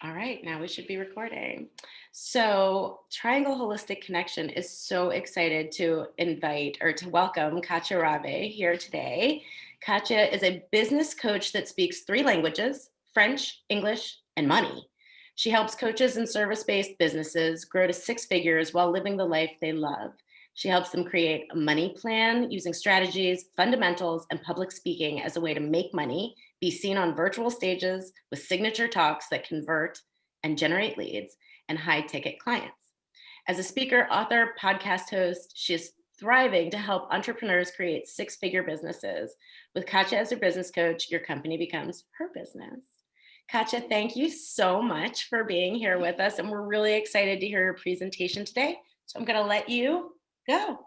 All right, now we should be recording. So, Triangle Holistic Connection is so excited to invite or to welcome Katia Rave here today. Katia is a business coach that speaks three languages: French, English, and money. She helps coaches and service based businesses grow to six figures while living the life they love. She helps them create a money plan using strategies, fundamentals, and public speaking as a way to make money, be seen on virtual stages with signature talks that convert and generate leads and high ticket clients. As a speaker, author, podcast host, she is thriving to help entrepreneurs create six-figure businesses. With Katia as her business coach, your company becomes her business. Katia, thank you so much for being here with us, and we're really excited to hear your presentation today. So I'm going to let you go.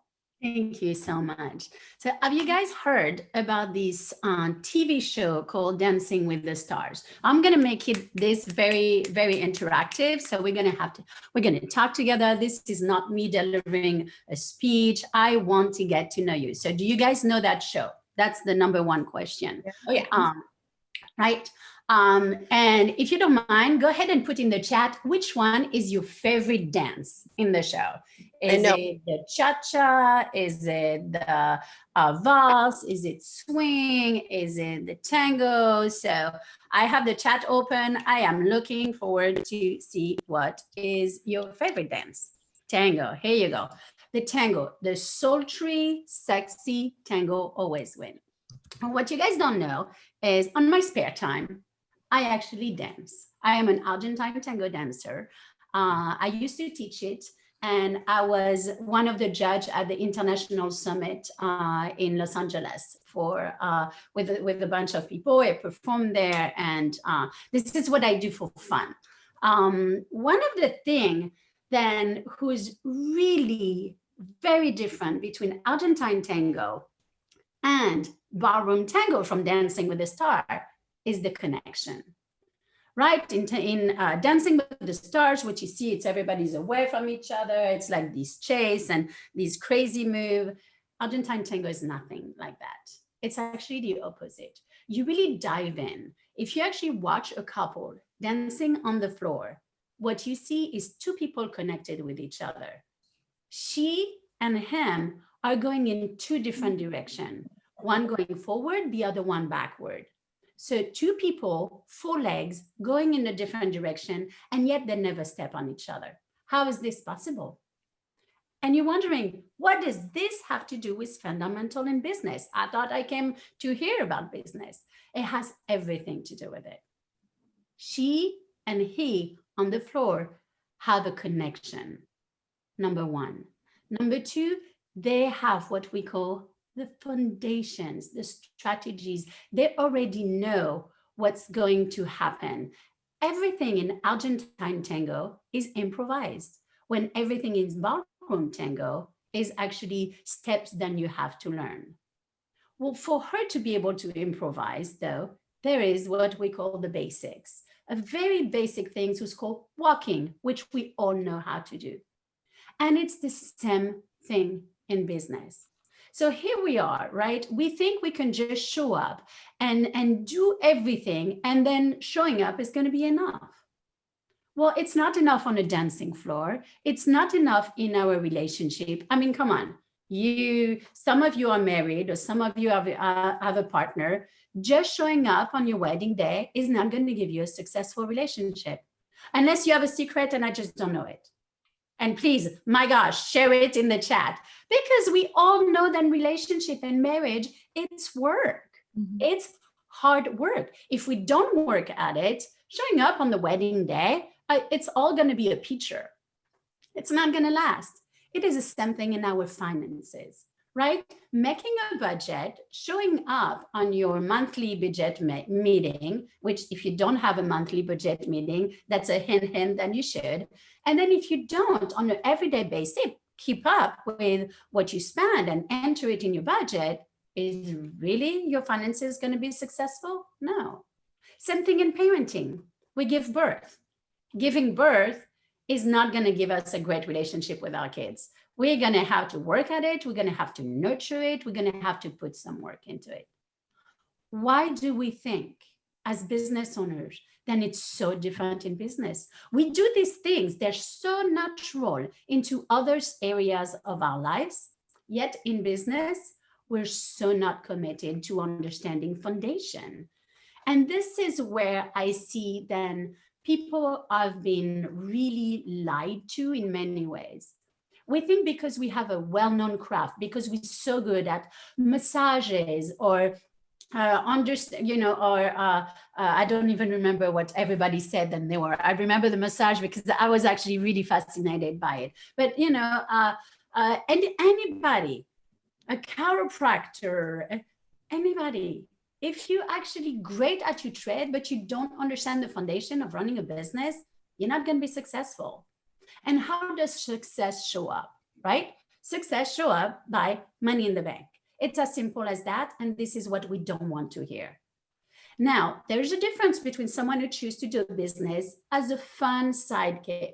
Thank you so much. So have you guys heard about this TV show called Dancing with the Stars? I'm going to make this very, very interactive. So we're going to talk together. This is not me delivering a speech. I want to get to know you. So do you guys know that show? That's the number one question. Oh, yeah. Right. And if you don't mind, go ahead and put in the chat, which one is your favorite dance in the show? Is it the cha-cha? Is it the valse? Is it swing? Is it the tango? So I have the chat open. I am looking forward to see what is your favorite dance. Tango, here you go. The tango, the sultry, sexy tango always win. And what you guys don't know is on my spare time, I actually dance. I am an Argentine tango dancer. I used to teach it, and I was one of the judges at the International Summit in Los Angeles for with a bunch of people. I performed there, and this is what I do for fun. One of the things then who's really very different between Argentine tango and ballroom tango from Dancing with the Star is the connection, right? In Dancing with the Stars, what you see, it's everybody's away from each other. It's like this chase and these crazy move. Argentine tango is nothing like that. It's actually the opposite. You really dive in. If you actually watch a couple dancing on the floor, what you see is two people connected with each other. She and him are going in two different directions, one going forward, the other one backward. So two people, four legs, going in a different direction, and yet they never step on each other. How is this possible? And you're wondering, what does this have to do with fundamental in business? I thought I came to hear about business. It has everything to do with it. She and he on the floor have a connection, number one. Number two, they have what we call the foundations, the strategies. They already know what's going to happen. Everything in Argentine tango is improvised, when everything in ballroom tango is actually steps that you have to learn. Well, for her to be able to improvise, though, there is what we call the basics. A very basic thing is called walking, which we all know how to do. And it's the same thing in business. So here we are, right? We think we can just show up and do everything, and then showing up is going to be enough. Well, it's not enough on a dancing floor. It's not enough in our relationship. I mean, come on. Some of you are married, or some of you have a partner. Just showing up on your wedding day is not going to give you a successful relationship, unless you have a secret and I just don't know it. And please, my gosh, share it in the chat, because we all know that relationship and marriage, it's work. Mm-hmm. It's hard work. If we don't work at it, showing up on the wedding day, it's all going to be a picture. It's not going to last. It is the same thing in our finances, right? Making a budget, showing up on your monthly budget meeting, which if you don't have a monthly budget meeting, that's a hint that you should. And then if you don't, on an everyday basis, keep up with what you spend and enter it in your budget, is really your finances going to be successful? No. Same thing in parenting. We give birth. Giving birth is not going to give us a great relationship with our kids. We're going to have to work at it. We're going to have to nurture it. We're going to have to put some work into it. Why do we think as business owners then it's so different in business. We do these things, they're so natural into other areas of our lives, yet in business, we're so not committed to understanding foundation. And this is where I see then people have been really lied to in many ways. We think because we have a well-known craft, because we're so good at massages or understand, or I don't even remember what everybody said then they were. I remember the massage because I was actually really fascinated by it. But and anybody, a chiropractor, anybody, if you actually great at your trade, but you don't understand the foundation of running a business, you're not going to be successful. And how does success show up, right? Success show up by money in the bank. It's as simple as that. And this is what we don't want to hear. Now, there's a difference between someone who chooses to do business as a fun sidekick.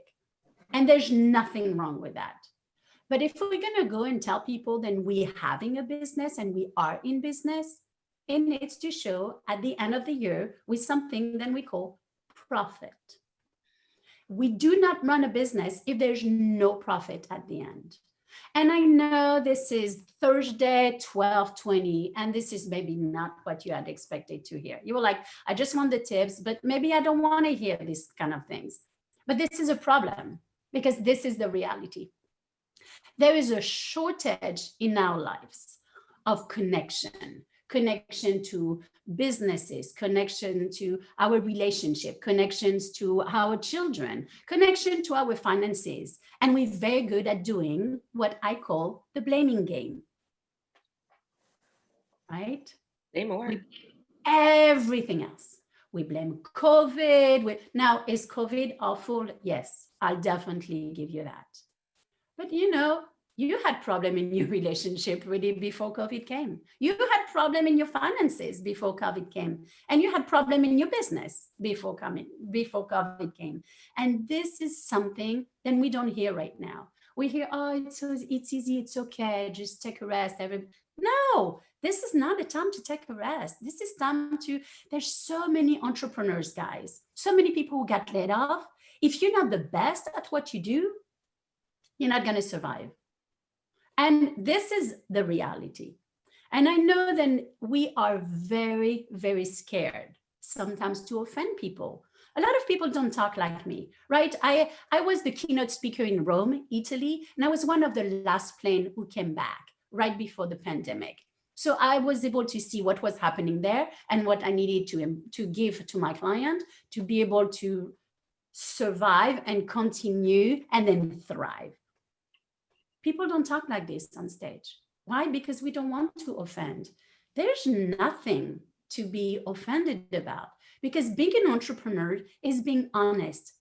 And there's nothing wrong with that. But if we're going to go and tell people then we're having a business and we are in business, it needs to show at the end of the year with something that we call profit. We do not run a business if there's no profit at the end. And I know this is Thursday, 12:20, and this is maybe not what you had expected to hear. You were like, I just want the tips, but maybe I don't want to hear these kind of things. But this is a problem because this is the reality. There is a shortage in our lives of connection to businesses, connection to our relationship, connections to our children, connection to our finances. And we're very good at doing what I call the blaming game. Right? Say more. Everything else. We blame COVID. Now, is COVID awful? Yes, I'll definitely give you that. But you had problem in your relationship really before COVID came. You had problem in your finances before COVID came. And you had problem in your business before COVID came. And this is something that we don't hear right now. We hear, oh, it's easy, it's okay, just take a rest. No, this is not the time to take a rest. This is time there's so many entrepreneurs, guys, so many people who got laid off. If you're not the best at what you do, you're not going to survive. And this is the reality. And I know that we are very, very scared sometimes to offend people. A lot of people don't talk like me, right? I was the keynote speaker in Rome, Italy, and I was one of the last plane who came back right before the pandemic. So I was able to see what was happening there and what I needed to give to my client to be able to survive and continue and then thrive. People don't talk like this on stage. Why? Because we don't want to offend. There's nothing to be offended about because being an entrepreneur is being honest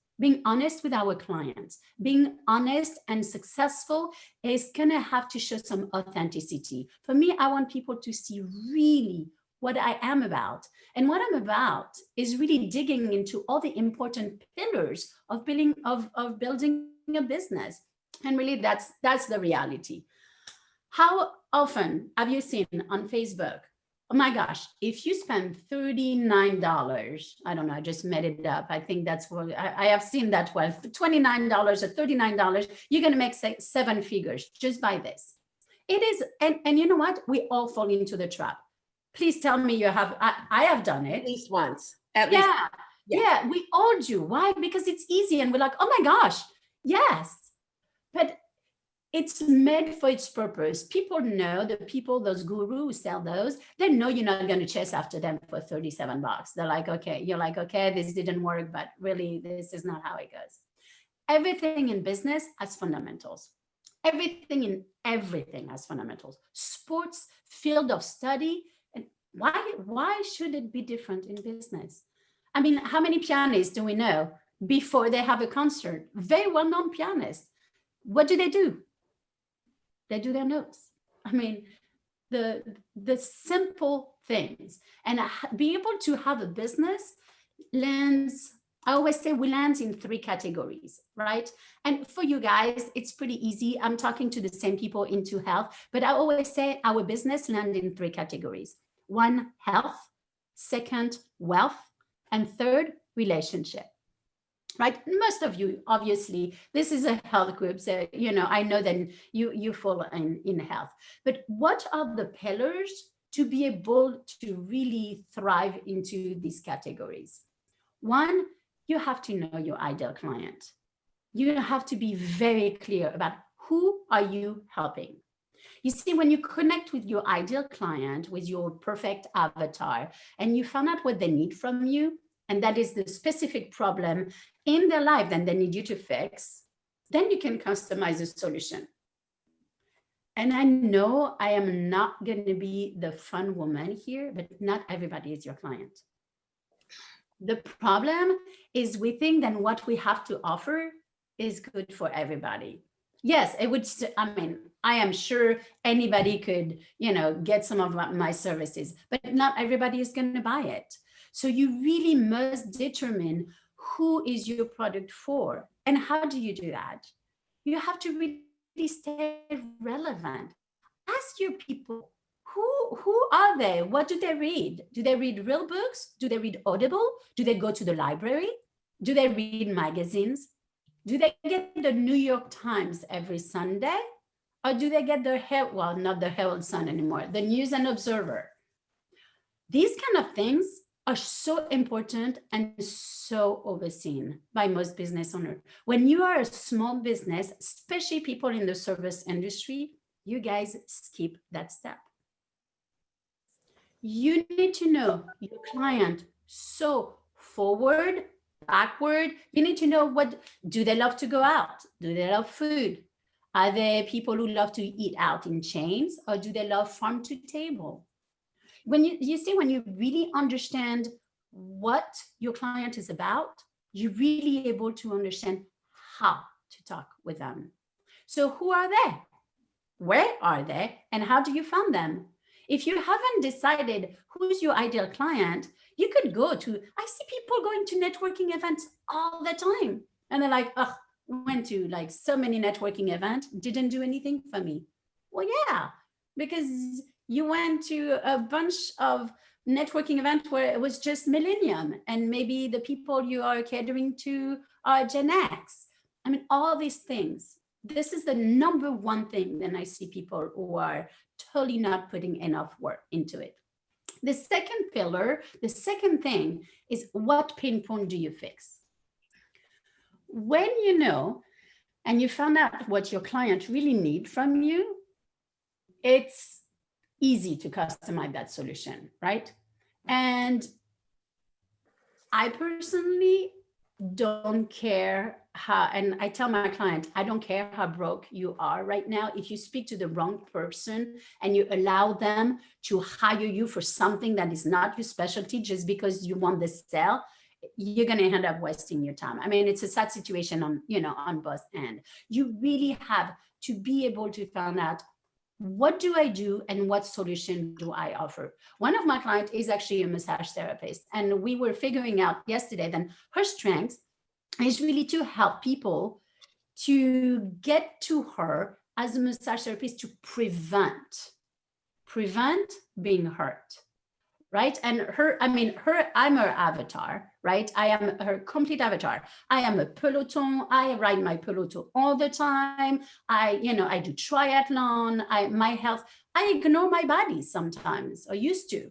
with our clients, being honest and successful is going to have to show some authenticity. For me, I want people to see really what I am about. And what I'm about is really digging into all the important pillars of building a business. And really, that's the reality. How often have you seen on Facebook, oh my gosh, if you spend $39, I don't know, I just made it up. I think that's what I have seen that well, $29 or $39, you're going to make 7 figures just by this. It is, and you know what? We all fall into the trap. Please tell me you have, I have done it. At least once. Yeah, we all do. Why? Because it's easy and we're like, oh my gosh, yes. But it's made for its purpose. People know, those gurus sell those, they know you're not going to chase after them for $37. They're like, okay, you're like, okay, this didn't work, but really, this is not how it goes. Everything in business has fundamentals. Everything has fundamentals. Sports, field of study. And why should it be different in business? I mean, how many pianists do we know before they have a concert? Very well-known pianists. What do? They do their notes. I mean, the simple things. And be able to have a business lands, I always say we land in 3 categories, right? And for you guys, it's pretty easy. I'm talking to the same people into health, but I always say our business land in 3 categories. 1, health. 2nd, wealth. And 3rd, relationship, right? Most of you, obviously, this is a health group, so I know that you fall in health. But what are the pillars to be able to really thrive into these categories? One, you have to know your ideal client. You have to be very clear about who are you helping. You see, when you connect with your ideal client, with your perfect avatar, and you find out what they need from you, and that is the specific problem in their life that they need you to fix, then you can customize a solution. And I know I am not going to be the fun woman here, but not everybody is your client. The problem is we think that what we have to offer is good for everybody. Yes, it would. I mean, I am sure anybody could, get some of my services, but not everybody is going to buy it. So you really must determine who is your product for. And how do you do that? You have to really stay relevant. Ask your people, who are they? What do they read? Do they read real books? Do they read Audible? Do they go to the library? Do they read magazines? Do they get the New York Times every Sunday? Or do they get not the Herald Sun anymore, the News and Observer? These kind of things are so important and so overseen by most business owners. When you are a small business, especially people in the service industry, you guys skip that step. You need to know your client so forward, backward. You need to know, what do they love to go out? Do they love food? Are they people who love to eat out in chains, or do they love farm to table? When when you really understand what your client is about, you're really able to understand how to talk with them. So who are they? Where are they? And how do you find them? If you haven't decided who's your ideal client, you could go to, I see people going to networking events all the time. And they're like, oh, went to like so many networking events, didn't do anything for me. Well, yeah, because you went to a bunch of networking events where it was just millennium, and maybe the people you are catering to are Gen X. I mean, all these things. This is the number one thing that I see people who are totally not putting enough work into it. The second pillar, the second thing is, what pain point do you fix? When you know and you found out what your client really need from you, it's easy to customize that solution, right? And I personally don't care how, and I tell my client, I don't care how broke you are right now. If you speak to the wrong person and you allow them to hire you for something that is not your specialty just because you want the sale, you're going to end up wasting your time. I mean, it's a sad situation on both ends. You really have to be able to find out, what do I do and what solution do I offer? One of my clients is actually a massage therapist, and we were figuring out yesterday that her strength is really to help people to get to her as a massage therapist to prevent being hurt. Right? And I'm her avatar, right? I am her complete avatar. I am a peloton. I ride my peloton all the time. I do triathlon. My health, I ignore my body sometimes, or used to,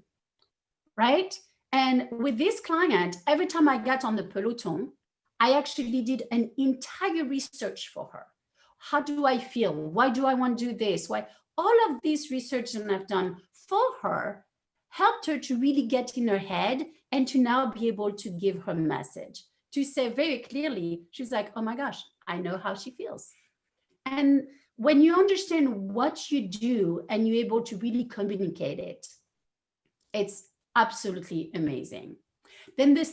right? And with this client, every time I got on the peloton, I actually did an entire research for her. How do I feel? Why do I want to do this? Why? All of this research that I've done for her helped her to really get in her head and to now be able to give her message, to say very clearly, she's like, oh my gosh, I know how she feels. And when you understand what you do and you're able to really communicate it, it's absolutely amazing. Then the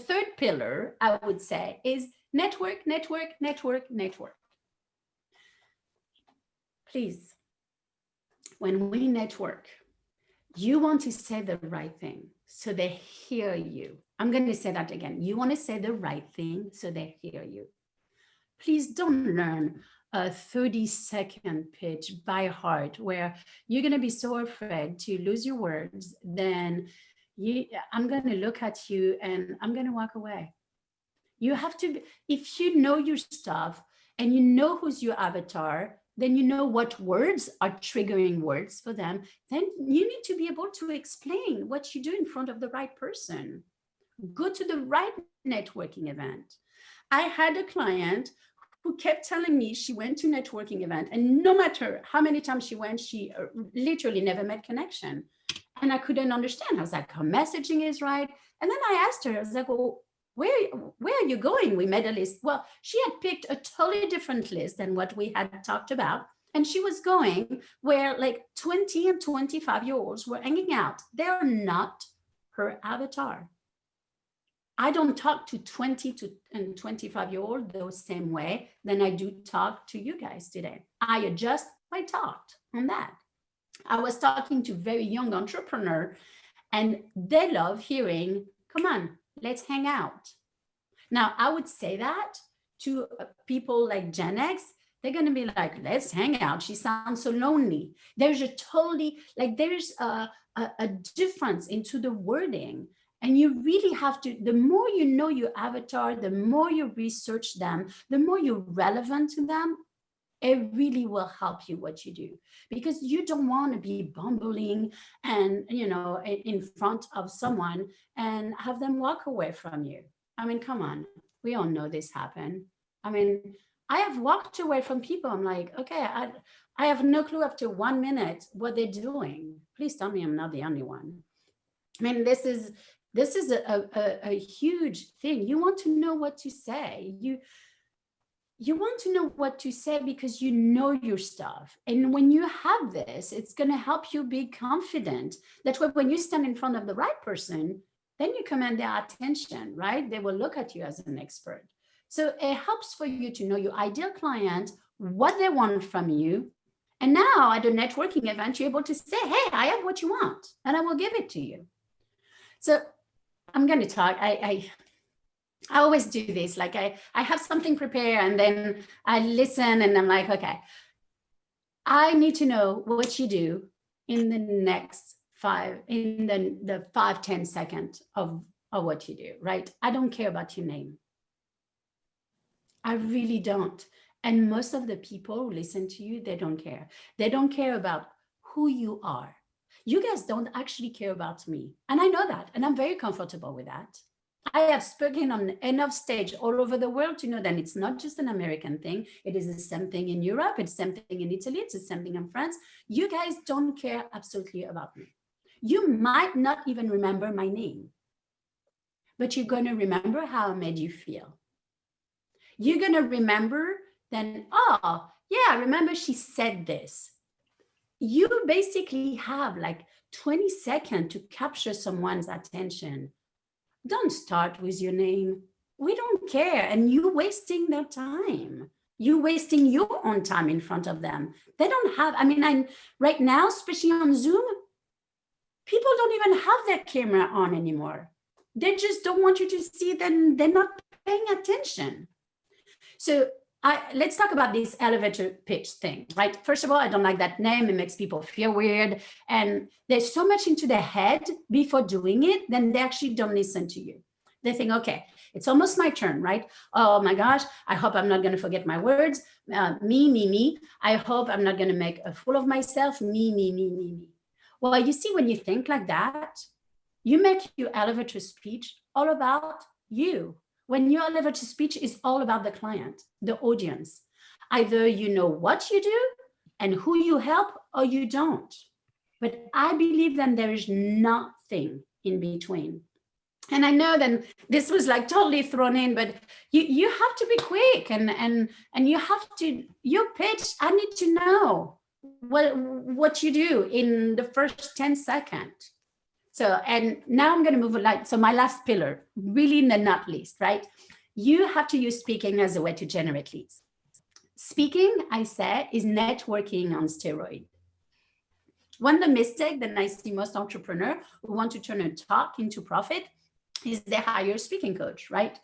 third pillar, I would say, is network. Please, when we network, you want to say the right thing so they hear you. I'm going to say that again. You want to say the right thing so they hear you. Please don't learn a 30-second pitch by heart where you're going to be so afraid to lose your words. Then I'm going to look at you and I'm going to walk away. You have to, if you know your stuff and you know who's your avatar, then you know what words are triggering words for them. Then you need to be able to explain what you do in front of the right person. Go to the right networking event. I had a client who kept telling me she went to networking event, and no matter how many times she went, she literally never made connection. And I couldn't understand. I was like, her messaging is right. And then I asked her, I was like, well, where are you going? We made a list. Well, she had picked a totally different list than what we had talked about. And she was going where like 20 and 25-year-olds were hanging out. They're not her avatar. I don't talk to 20 to and 25-year-old the same way than I do talk to you guys today. I adjust my talk on that. I was talking to very young entrepreneur, and they love hearing, come on, let's hang out. Now, I would say that to people like Gen X, they're going to be like, let's hang out. She sounds so lonely. There's a totally, like there's a difference into the wording. And you really have to, the more you know your avatar, the more you research them, the more you're relevant to them, it really will help you what you do, because you don't want to be bumbling and, you know, in front of someone and have them walk away from you. I mean, come on, we all know this happened. I mean, I have walked away from people. I'm like, okay, I have no clue after 1 minute what they're doing. Please tell me I'm not the only one. I mean, this is a huge thing. You want to know what to say. You want to know what to say because you know your stuff. And when you have this, it's going to help you be confident. That way, when you stand in front of the right person, then you command their attention, right? They will look at you as an expert. So it helps for you to know your ideal client, what they want from you. And now at a networking event, you're able to say, hey, I have what you want, and I will give it to you. So I'm going to talk. I always do this. Like I have something prepared and then I listen and I'm like, okay, I need to know what you do in the next the 5-10 seconds of what you do, right? I don't care about your name. I really don't. And most of the people who listen to you, they don't care. They don't care about who you are. You guys don't actually care about me. And I know that. And I'm very comfortable with that. I have spoken on enough stage all over the world to know that it's not just an American thing. It is the same thing in Europe. It's the same thing in Italy. It's the same thing in France. You guys don't care absolutely about me. You might not even remember my name, but you're going to remember how I made you feel. You're going to remember then, oh, yeah, remember she said this. You basically have like 20 seconds to capture someone's attention. Don't start with your name. We don't care. And you're wasting their time. You're wasting your own time in front of them. They don't have, right now, especially on Zoom, people don't even have their camera on anymore. They just don't want you to see them. They're not paying attention. So let's talk about this elevator pitch thing, right? First of all, I don't like that name. It makes people feel weird. And there's so much into their head before doing it, then they actually don't listen to you. They think, okay, it's almost my turn, right? Oh my gosh, I hope I'm not going to forget my words. Me. I hope I'm not going to make a fool of myself. Me. Well, you see, when you think like that, you make your elevator speech all about you. When your elevator speech is all about the client, the audience, either you know what you do and who you help or you don't. But I believe that there is nothing in between. And I know that this was like totally thrown in, but you have to be quick and you have to, your pitch, I need to know what you do in the first 10 seconds. So, and now I'm going to move on. So my last pillar, really not least, right? You have to use speaking as a way to generate leads. Speaking, I say, is networking on steroid. One of the mistakes that I see most entrepreneurs who want to turn a talk into profit is they hire a speaking coach, right?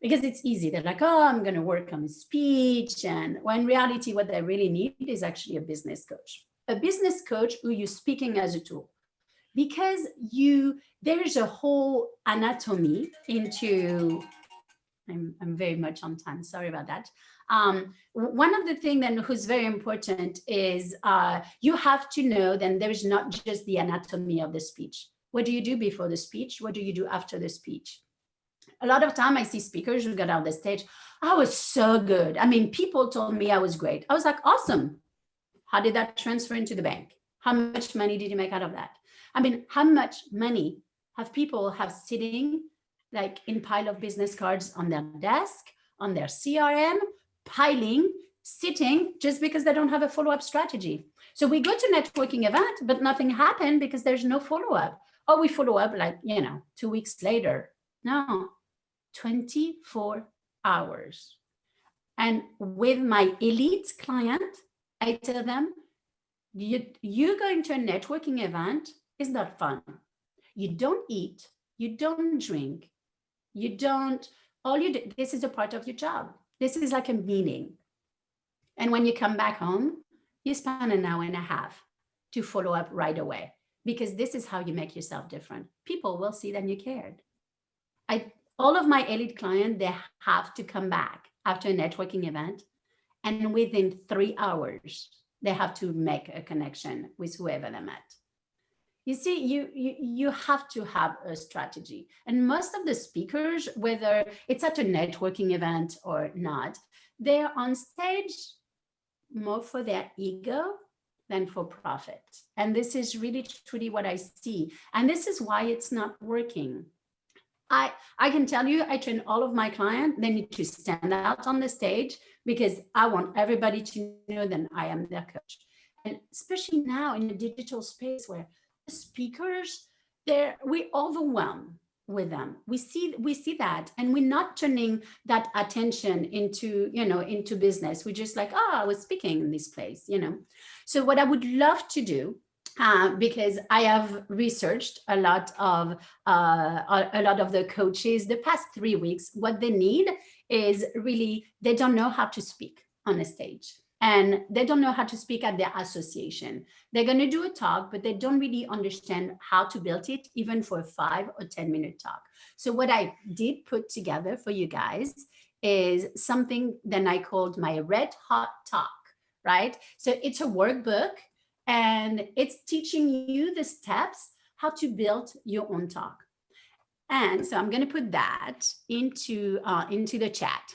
Because it's easy. They're like, oh, I'm going to work on speech. And when in reality, what they really need is actually a business coach who uses speaking as a tool. because there's a whole anatomy into, I'm very much on time. Sorry about that. One of the things then who's very important is you have to know that there is not just the anatomy of the speech. What do you do before the speech? What do you do after the speech? A lot of time I see speakers who got on the stage. I was so good. I mean, people told me I was great. I was like, awesome. How did that transfer into the bank? How much money did you make out of that? I mean, how much money have people have sitting like in pile of business cards on their desk, on their CRM, piling, sitting just because they don't have a follow-up strategy. So we go to networking event, but nothing happened because there's no follow-up. Or we follow up like, 2 weeks later. No, 24 hours. And with my elite client, I tell them, you going to a networking event is not fun. You don't eat, you don't drink, you don't, all you do, this is a part of your job. This is like a meeting. And when you come back home, you spend an hour and a half to follow up right away, because this is how you make yourself different. People will see that you cared. All of my elite clients, they have to come back after a networking event, and within 3 hours, they have to make a connection with whoever they met. You see, you have to have a strategy. And most of the speakers, whether it's at a networking event or not, they're on stage more for their ego than for profit. And this is really truly what I see. And this is why it's not working. I can tell you, I train all of my clients, they need to stand out on the stage, because I want everybody to know that I am their coach. And especially now in the digital space where the speakers, we overwhelm with them. We see that, and we're not turning that attention into business. We're just like, I was speaking in this place, So what I would love to do, because I have researched a lot of the coaches the past 3 weeks. What they need is really, they don't know how to speak on a stage, and they don't know how to speak at their association. They're going to do a talk, but they don't really understand how to build it, even for a 5 or 10-minute talk. So what I did put together for you guys is something that I called my Red Hot Talk, right? So it's a workbook, and it's teaching you the steps how to build your own talk. And so I'm going to put that into the chat.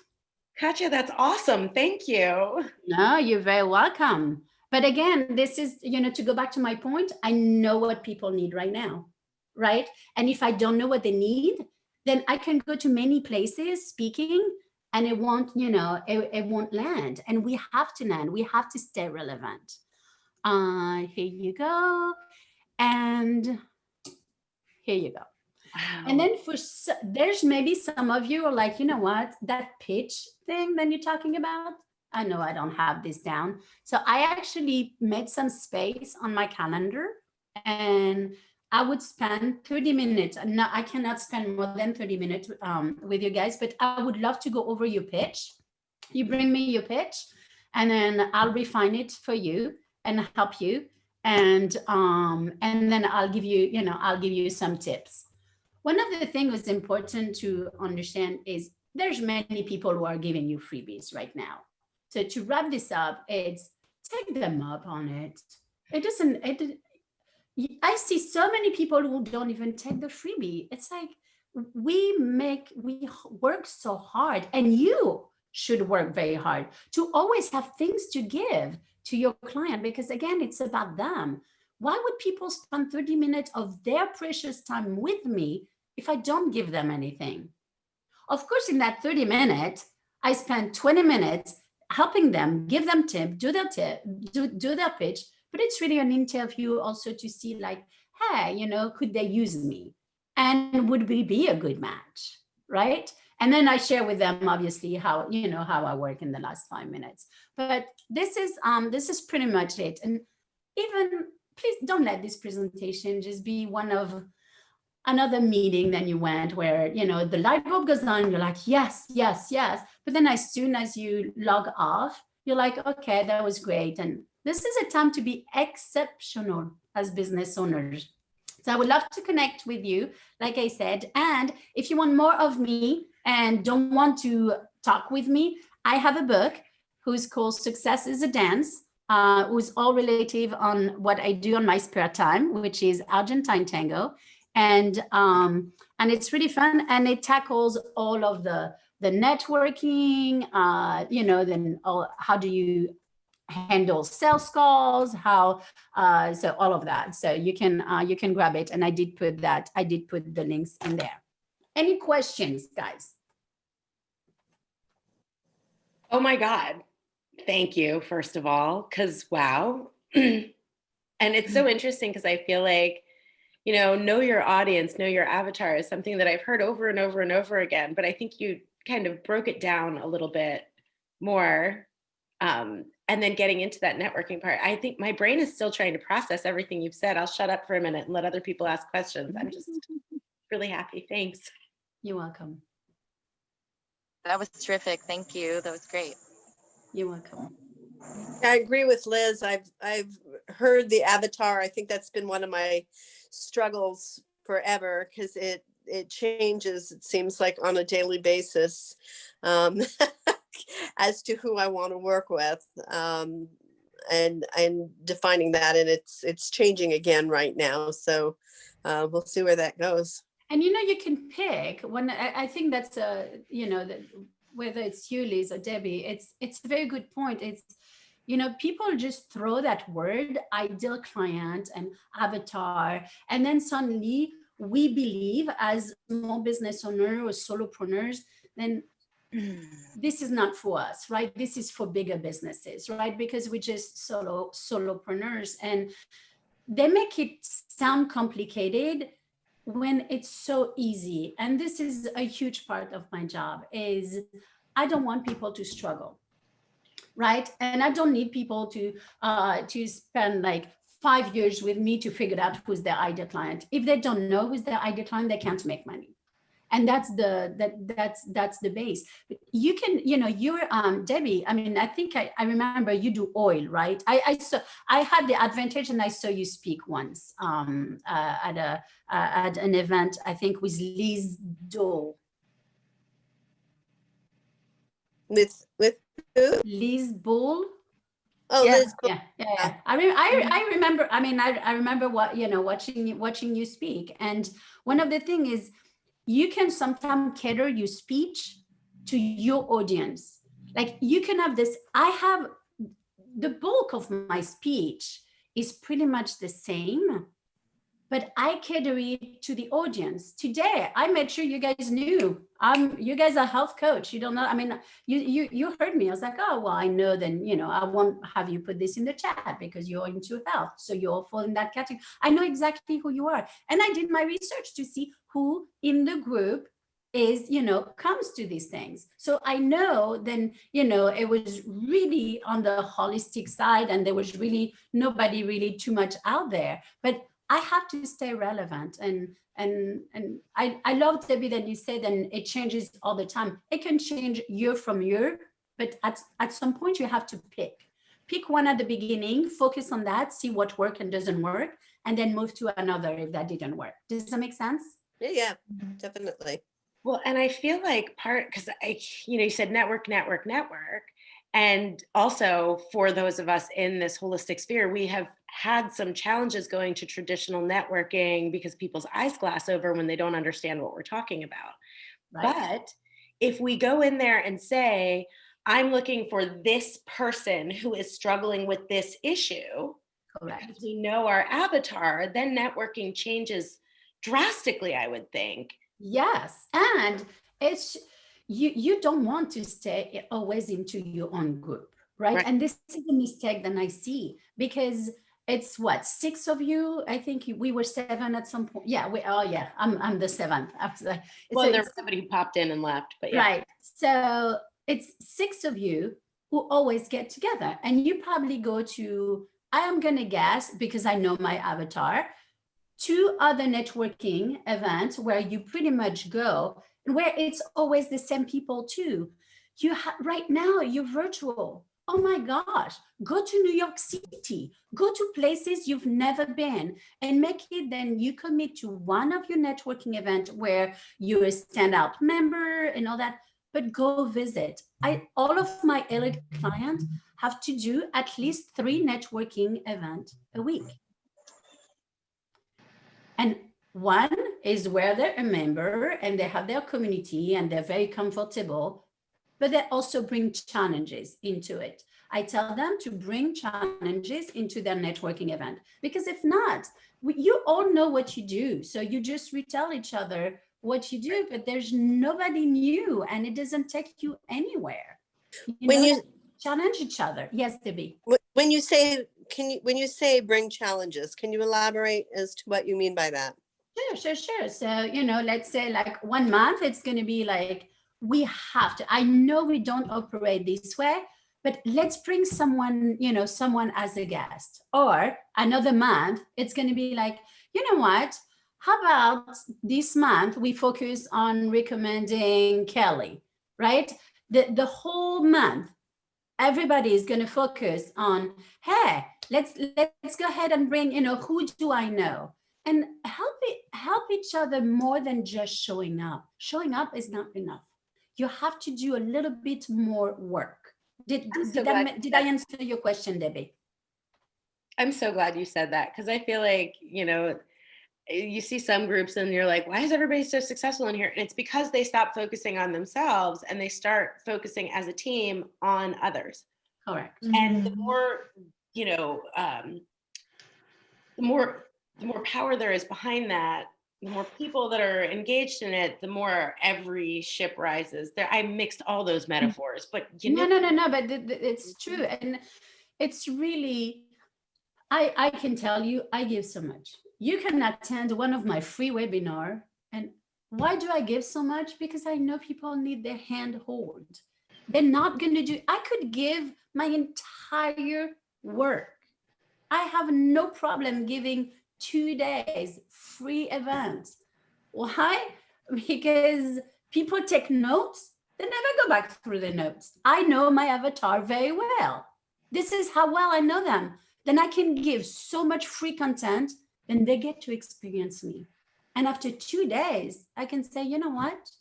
Katia, that's awesome. Thank you. No, you're very welcome. But again, this is, to go back to my point, I know what people need right now, right? And if I don't know what they need, then I can go to many places speaking, and it won't, it won't land. And we have to land. We have to stay relevant. Here you go. And here you go. Wow. And then there's maybe some of you are like, you know what, that pitch thing that you're talking about, I know I don't have this down. So I actually made some space on my calendar, and I would spend 30 minutes. No, I cannot spend more than 30 minutes with you guys, but I would love to go over your pitch. You bring me your pitch, and then I'll refine it for you and help you. And then I'll give you some tips. One of the things that's important to understand is there's many people who are giving you freebies right now. So to wrap this up, it's take them up on it. I see so many people who don't even take the freebie. It's like, we work so hard, and you should work very hard to always have things to give to your client, because again, it's about them. Why would people spend 30 minutes of their precious time with me if I don't give them anything? Of course, in that 30 minutes, I spend 20 minutes helping them, give them tips, do their pitch, but it's really an interview also to see like, hey, could they use me? And would we be a good match, right? And then I share with them, obviously, how I work in the last 5 minutes. But this is pretty much it. And even, please don't let this presentation just be one of another meeting that you went where, the light bulb goes on and you're like, yes, yes, yes. But then as soon as you log off, you're like, okay, that was great. And this is a time to be exceptional as business owners. So I would love to connect with you, like I said. And if you want more of me and don't want to talk with me, I have a book who's called Success is a Dance, who's all relative on what I do on my spare time, which is Argentine tango. And it's really fun, and it tackles all of the networking, then how do you handle sales calls, how so all of that. So you can grab it, and I did put the links in there. Any questions, guys? Oh my God. Thank you, first of all, because wow. And it's so interesting because I feel like, know your audience, know your avatar is something that I've heard over and over and over again, but I think you kind of broke it down a little bit more. And then getting into that networking part, I think my brain is still trying to process everything you've said. I'll shut up for a minute and let other people ask questions. I'm just really happy. Thanks. You're welcome. That was terrific. Thank you. That was great. You're welcome. I agree with Liz. I've heard the avatar. I think that's been one of my struggles forever, because it changes, it seems like, on a daily basis, as to who I want to work with, and defining that, and it's changing again right now. So we'll see where that goes. And you can pick when I think that's whether it's you, Liz, or Debbie, it's a very good point. It's people just throw that word ideal client and avatar, and then suddenly we believe, as small business owner or solopreneurs, then this is not for us, right? This is for bigger businesses, right? Because we're just solopreneurs, and they make it sound complicated when it's so easy. And this is a huge part of my job, is I don't want people to struggle, right? And I don't need people to spend like 5 years with me to figure out who's their ideal client. If they don't know who's their ideal client, they can't make money. And that's the base. But you can, you're Debbie. I mean, I think I remember you do oil, right? I had the advantage, and I saw you speak once at an event, I think with Liz Dole. With who? Liz Bull. Oh, yeah, Liz. yeah. I remember. I mean, I remember watching you speak. And one of the things is, you can sometimes cater your speech to your audience. Like, you can have this. I have the bulk of my speech is pretty much the same, but I cater it to the audience. Today, I made sure you guys knew you guys are health coach. You don't know. I mean, you heard me. I was like, oh, well, I know then, I won't have you put this in the chat because you're into health. So you're fall in that category. I know exactly who you are. And I did my research to see who in the group is, comes to these things. So I know then, it was really on the holistic side, and there was really nobody really too much out there. But I have to stay relevant. And I love, Debbie, that you said, and it changes all the time. It can change year from year, but at some point you have to pick one at the beginning, focus on that, see what works and doesn't work, and then move to another if that didn't work. Does that make sense? Yeah, definitely. Well, and I feel like because you said network. And also, for those of us in this holistic sphere, we have had some challenges going to traditional networking because people's eyes glass over when they don't understand what we're talking about. Right. But if we go in there and say, I'm looking for this person who is struggling with this issue, correct, because we know our avatar, then networking changes drastically, I would think. Yes. And it's you don't want to stay always into your own group, right? And this is a mistake that I see, because it's 6 of you. I think we were 7 at some point. Yeah, I'm the 7th. Well, there was somebody who popped in and left, but yeah. Right. So it's 6 of you who always get together, and you probably go to, I am gonna guess, because I know my avatar, 2 other networking events where you pretty much go, where it's always the same people too. Right now you're virtual. Oh my gosh, go to New York City, go to places you've never been, and make it then you commit to one of your networking events where you're a standout member and all that, but go visit. All of my elite clients have to do at least 3 networking events a week. And one is where they're a member and they have their community and they're very comfortable, but they also bring challenges into it. I tell them to bring challenges into their networking event, because if not, you all know what you do. So you just retell each other what you do, but there's nobody new and it doesn't take you anywhere. When you challenge each other. Yes, Debbie. when you say when you say bring challenges, can you elaborate as to what you mean by that? Sure. So, let's say like 1 month, it's going to be like, we have to, I know we don't operate this way, but let's bring someone, someone as a guest. Or another month, it's going to be like, you know what? How about this month we focus on recommending Kelly, right? The whole month, everybody is going to focus on, hey, let's go ahead and bring, who do I know? And help each other more than just showing up. Showing up is not enough. You have to do a little bit more work. Did I answer your question, Debbie? I'm so glad you said that, because I feel like, you see some groups and you're like, why is everybody so successful in here? And it's because they stop focusing on themselves and they start focusing as a team on others. Correct. And the more, the more power there is behind that, the more people that are engaged in it, the more every ship rises. There, I mixed all those metaphors, but No, but it's true. And it's really, I can tell you, I give so much. You can attend one of my free webinar. And why do I give so much? Because I know people need their hand hold. They're not going to do, I could give my entire work. I have no problem giving 2 days free events. Why? Because people take notes, they never go back through the notes. I know my avatar very well. This is how well I know them. Then I can give so much free content, then they get to experience me. And after 2 days, I can say, you know what?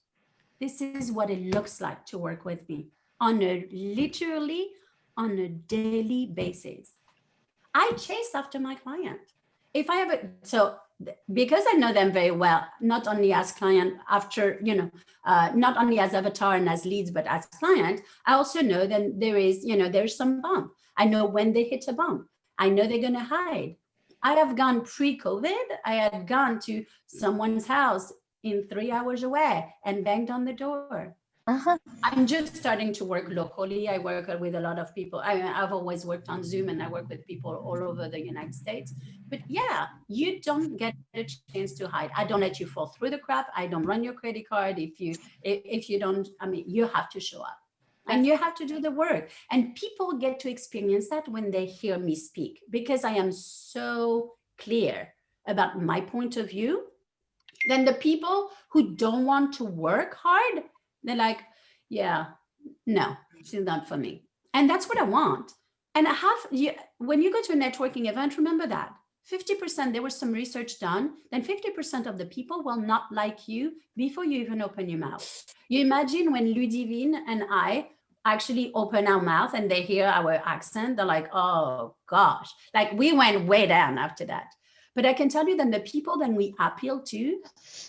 This is what it looks like to work with me literally on a daily basis. I chase after my client. If I have because I know them very well, not only as client after, not only as avatar and as leads, but as client, I also know that there's some bump. I know when they hit a bump. I know they're going to hide. I have gone pre-COVID. I had gone to someone's house in 3 hours away and banged on the door. I'm just starting to work locally. I work with a lot of people. I've always worked on Zoom and I work with people all over the United States. But yeah, you don't get a chance to hide. I don't let you fall through the crap. I don't run your credit card. If you don't, you have to show up. And you have to do the work. And people get to experience that when they hear me speak, because I am so clear about my point of view. Then the people who don't want to work hard, they're like, yeah, no, she's not for me. And that's what I want. And when you go to a networking event, remember that 50%, there was some research done, then 50% of the people will not like you before you even open your mouth. You imagine when Ludivine and I actually open our mouth and they hear our accent, they're like, oh gosh, like we went way down after that. But I can tell you that the people that we appeal to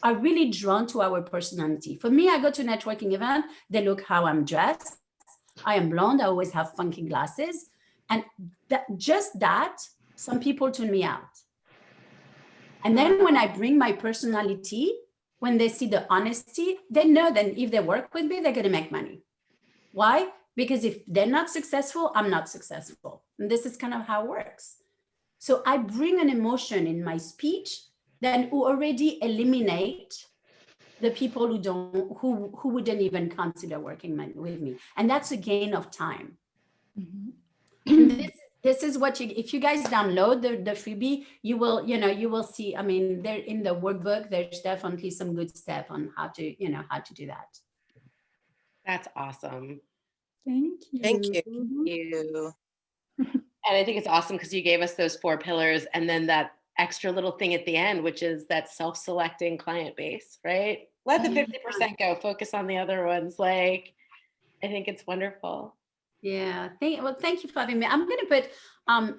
are really drawn to our personality. For me, I go to a networking event, they look how I'm dressed. I am blonde, I always have funky glasses. And that, some people tune me out. And then when I bring my personality, when they see the honesty, they know that if they work with me, they're going to make money. Why? Because if they're not successful, I'm not successful. And this is kind of how it works. So I bring an emotion in my speech that will already eliminate the people who wouldn't even consider working with me. And that's a gain of time. Mm-hmm. This is what if you guys download the freebie, you will see, there in the workbook, there's definitely some good stuff on how to do that. That's awesome. Thank you. Thank you. You. And I think it's awesome because you gave us those 4 pillars and then that extra little thing at the end, which is that self-selecting client base, right? Let the 50% go, focus on the other ones. Like, I think it's wonderful. Yeah, thank you for having me. I'm gonna put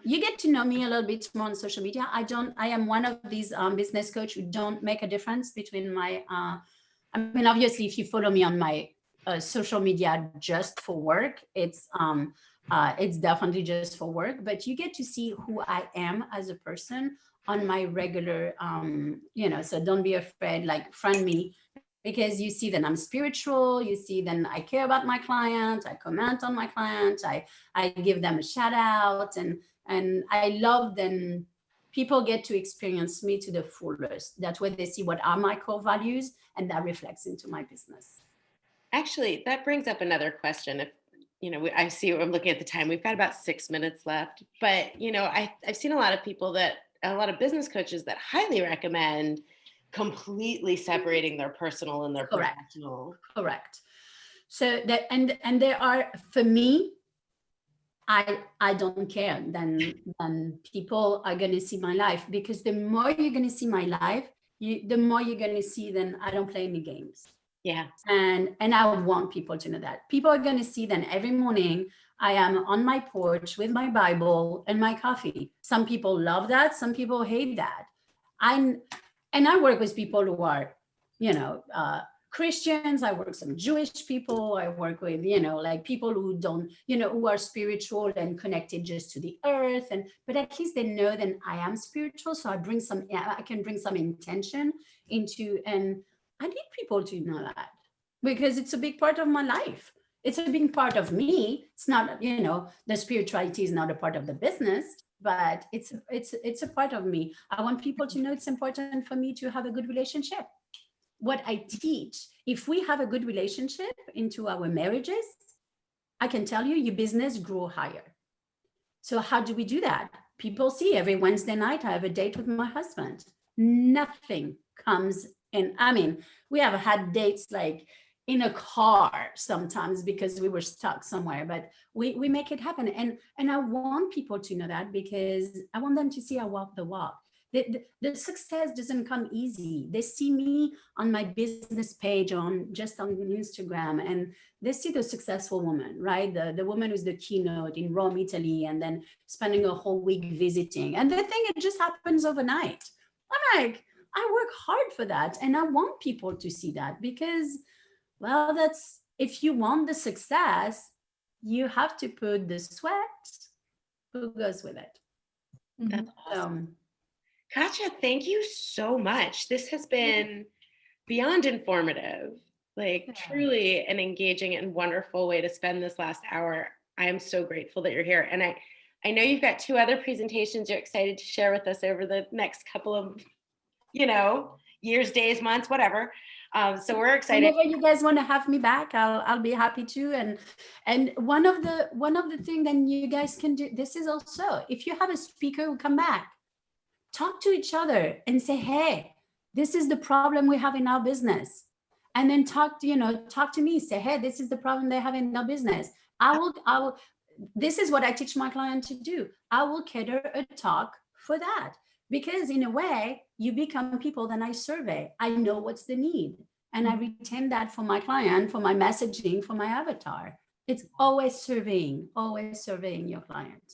you get to know me a little bit more on social media. I am one of these business coach who don't make a difference between my I mean, obviously if you follow me on my social media just for work, it's definitely just for work, but you get to see who I am as a person on my regular so don't be afraid, like friend me, because you see that I'm spiritual, you see then I care about my client, I comment on my client, I give them a shout out, and I love then people get to experience me to the fullest. That way they see what are my core values and that reflects into my business. Actually, that brings up another question. If I see, I'm looking at the time. We've got about 6 minutes left. But I've seen a lot of people a lot of business coaches that highly recommend completely separating their personal and their Correct. professional. Correct. So that and there are, for me, I don't care. Then people are going to see my life, because the more you're going to see my life, the more you're going to see. Then I don't play any games. Yeah. And I want people to know that. People are going to see then every morning I am on my porch with my Bible and my coffee. Some people love that. Some people hate that. I work with people who are, Christians. I work with some Jewish people. I work with, like people who don't, who are spiritual and connected just to the earth. But at least they know that I am spiritual. So I can bring some intention into, and I need people to know that, because it's a big part of my life. It's a big part of me. It's not, the spirituality is not a part of the business, but it's a part of me. I want people to know it's important for me to have a good relationship. What I teach, if we have a good relationship into our marriages, I can tell you your business grow higher. So how do we do that? People see every Wednesday night I have a date with my husband. Nothing comes in. I mean, we have had dates like in a car sometimes because we were stuck somewhere, but we make it happen. And I want people to know that, because I want them to see I walk the walk. The success doesn't come easy. They see me on my business page on Instagram, and they see the successful woman, right? The woman who's the keynote in Rome, Italy, and then spending a whole week visiting. And they think it just happens overnight. I'm like, I work hard for that. And I want people to see that, because, well, that's, if you want the success, you have to put the sweat who goes with it. That's awesome. Katia, thank you so much. This has been beyond informative, like truly an engaging and wonderful way to spend this last hour. I am so grateful that you're here. And I know you've got 2 other presentations you're excited to share with us over the next couple of, years, days, months, whatever. So we're excited. Whenever you guys want to have me back, I'll be happy to. And one of the things that you guys can do, this is also, if you have a speaker who come back, talk to each other and say, hey, this is the problem we have in our business. And then talk to me, say, hey, this is the problem they have in our business. I will, this is what I teach my client to do. I will cater a talk for that, because in a way you become people that I survey. I know what's the need, and I retain that for my client, for my messaging, for my avatar. It's always surveying your client.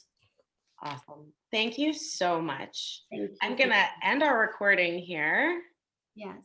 Awesome. Thank you so much. Thank you. I'm going to end our recording here. Yes.